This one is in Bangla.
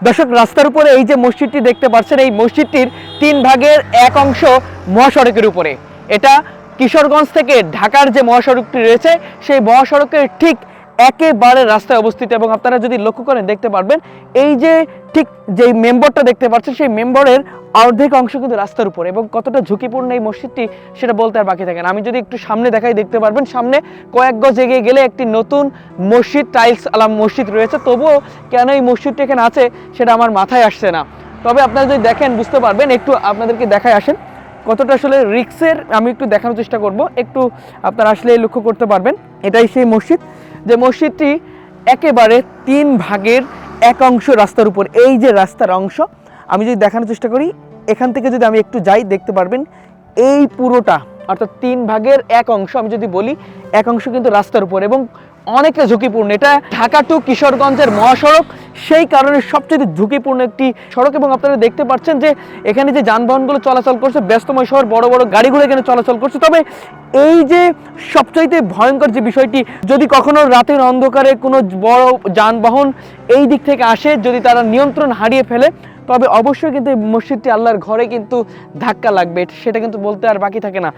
দর্শক, রাস্তার উপরে এই যে মসজিদটি দেখতে পাচ্ছেন, এই মসজিদটির 3 ভাগের 1 অংশ মহাসড়কের উপরে। এটা কিশোরগঞ্জ থেকে ঢাকার যে মহাসড়কটি রয়েছে সেই মহাসড়কের ঠিক একেবারে রাস্তায় অবস্থিত। এবং আপনারা যদি লক্ষ্য করেন দেখতে পারবেন এই যে ঠিক যে মেম্বরটা দেখতে পাচ্ছেন সেই মেম্বরের অর্ধেক অংশ কিন্তু রাস্তার উপরে। এবং কতটা ঝুঁকিপূর্ণ এই মসজিদটি সেটা বলতে আর বাকি থাকে না। আমি যদি একটু সামনে দেখাই দেখতে পারবেন সামনে কয়েক গজ এগিয়ে গেলে একটি নতুন মসজিদ, টাইলস আলাম মসজিদ রয়েছে। তবুও কেন এই মসজিদটি এখানে আছে সেটা আমার মাথায় আসছে না। তবে আপনারা যদি দেখেন বুঝতে পারবেন। একটু আপনাদেরকে দেখায় আসেন কতটা আসলে রিক্সের, আমি একটু দেখানোর চেষ্টা করব। একটু আপনারা আসলে লক্ষ্য করতে পারবেন এটাই সেই মসজিদ, যে মসজিদটি একেবারে 3 ভাগের 1 অংশ রাস্তার উপর। এই যে রাস্তার অংশ আমি যদি দেখানোর চেষ্টা করি, এখান থেকে যদি আমি একটু যাই দেখতে পারবেন এই পুরোটা অর্থাৎ 3 ভাগের 1 অংশ আমি যদি বলি 1 অংশ কিন্তু রাস্তার উপর এবং অনেকটা ঝুঁকিপূর্ণ। এটা ঢাকা টু কিশোরগঞ্জের মহাসড়ক, সেই কারণে সবচেয়ে ঝুঁকিপূর্ণ একটি সড়ক। এবং আপনারা দেখতে পাচ্ছেন যে এখানে যে যানবাহনগুলো চলাচল করছে, ব্যস্তময় শহর, বড় বড় গাড়িগুলো এখানে চলাচল করছে। তবে এই যে সবচাইতে ভয়ঙ্কর যে বিষয়টি, যদি কখনো রাতের অন্ধকারে কোনো বড় যানবাহন এই দিক থেকে আসে, যদি তারা নিয়ন্ত্রণ হারিয়ে ফেলে, তবে অবশ্যই কিন্তু এই মসজিদটি আল্লাহর ঘরে কিন্তু ধাক্কা লাগবে, সেটা কিন্তু বলতে আর বাকি থাকে না।